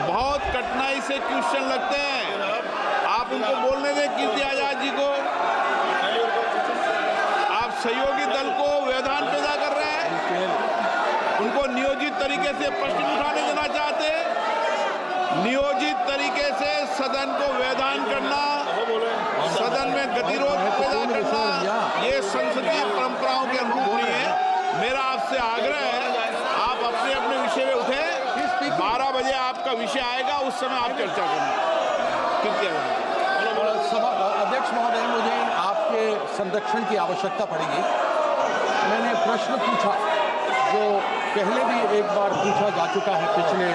बहुत कठिनाई से क्वेश्चन लगते हैं। आप उनको बोलने दें कीर्ति आजाद जी को। आप सहयोगी दल को व्यवधान पैदा कर रहे हैं, उनको नियोजित तरीके से प्रश्न उठाने देना चाहते हैं। नियोजित तरीके से सदन को व्यवधान करना, सदन में गतिरोध पैदा करना, ये संसदीय परंपराओं के अनुरूप नहीं है। मेरा आपसे आग्रह है, आप अपने अपने विषय में उठे। 12 बजे आपका विषय आएगा, उस समय आप चर्चा करना। अध्यक्ष महोदय, मुझे आपके संरक्षण की आवश्यकता पड़ेगी। मैंने प्रश्न पूछा जो पहले भी एक बार पूछा जा चुका है पिछले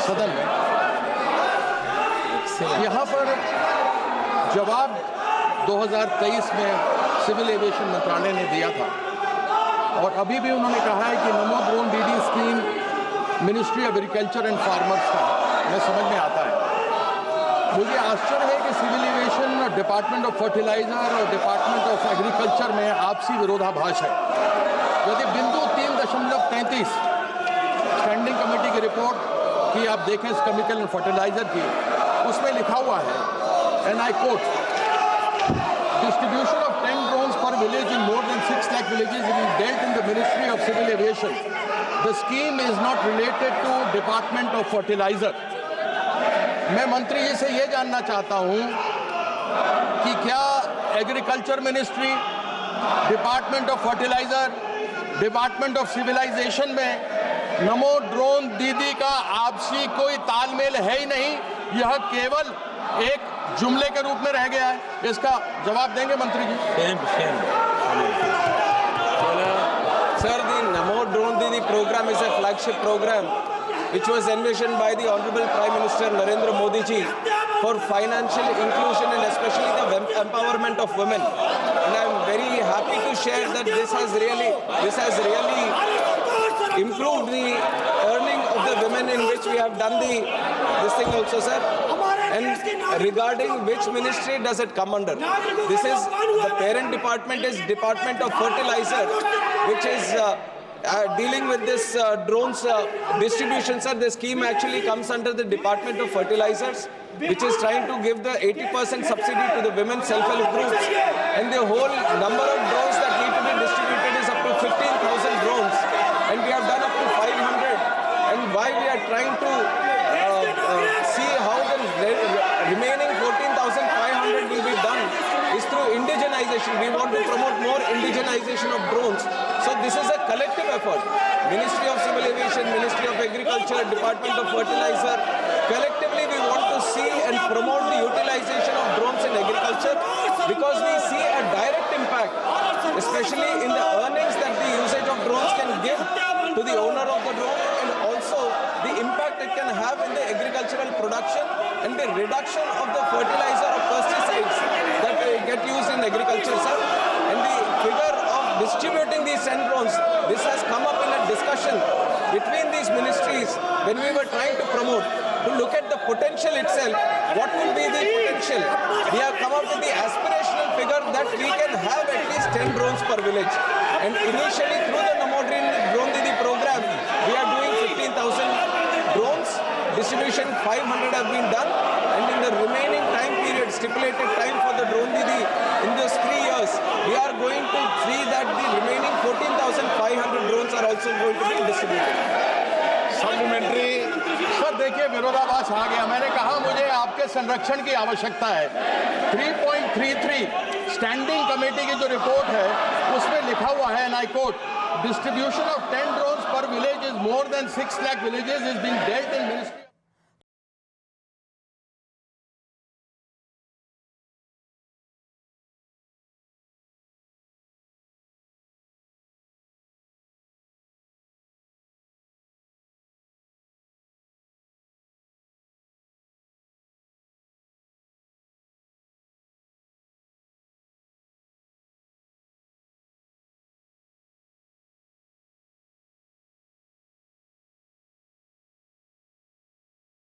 सदन में। यहाँ पर जवाब 2023 में सिविल एविएशन मंत्रालय ने दिया था और अभी भी उन्होंने कहा है कि नमो ड्रोन दीदी scheme ministry of agriculture and farmers का हमें समझ में आता है। मुझे आश्चर्य है कि civil aviation, department of fertiliser और डिपार्टमेंट ऑफ एग्रीकल्चर में आपसी विरोधाभास है। यदि बिंदु 3.33 स्टैंडिंग कमेटी की रिपोर्ट की आप देखें इस केमिकल एंड फर्टिलाइजर की, उसमें लिखा हुआ है, and I quote, distribution of 10 drones per village in more than 6 lakh villages is dealt in the Ministry of Civil Aviation. The scheme is not related to Department of Fertilizer. मैं मंत्री जी से ये जानना चाहता हूँ कि क्या agriculture ministry, department of fertiliser, department of civilisation में नमो ड्रोन दीदी का आपसी कोई तालमेल है ही नहीं, यह केवल एक जुमले के रूप में रह गया है? इसका जवाब देंगे मंत्री जी? Sir, the Namo Drone Didi program is a flagship program which was envisioned by the Honorable Prime Minister Narendra Modi ji for financial inclusion and especially the empowerment of women. And I am very happy to share that this has really improved the earning of the women, in which we have done this thing also, sir. And regarding which ministry does it come under? This is the parent department is Department of Fertilizer, which is dealing with this drones distribution, sir. The scheme actually comes under the Department of Fertilizers, which is trying to give the 80% subsidy to the women self-help groups. And the whole number of drones that need to be distributed is up to 15,000 drones. And we have done up to 500. And why we are trying to see how the remaining 14,500 will be done is through indigenization. We want to promote more indigenization of drones. So this is a collective effort. Ministry of Civil Aviation, Ministry of Agriculture, Department of Fertilizer. Collectively we want to see and promote the utilization of drones in agriculture, because we see a direct impact, especially in the earnings that the usage of drones can give to the owner of the drone, and also the impact it can have in the agricultural production and the reduction of the fertilizer or pesticides that get used in agriculture, sir. And the figure of distributing these 10 drones, this has come up in a discussion between these ministries when we were trying to promote, to look at the potential itself. What will be the potential? We have come up with the aspirational figure that we can have at least 10 drones per village. And initially through the Namo Drone Didi program, we are doing 15,000 drones. Distribution 500 have been done, and in the remaining time period, stipulated time for the Drone Didi in those 3 years, we are going to see that the remaining 14,500 drones are also going to be distributed. Supplementary sir, देखिए विरोधाभास आ गया। मैंने कहा मुझे आपके संरक्षण की आवश्यकता है। 3.33 स्टैंडिंग कमेटी की जो रिपोर्ट है उसमें लिखा हुआ है, and I quote, distribution of 10 drones per village is more than 6 lakh villages is being dealt in ministry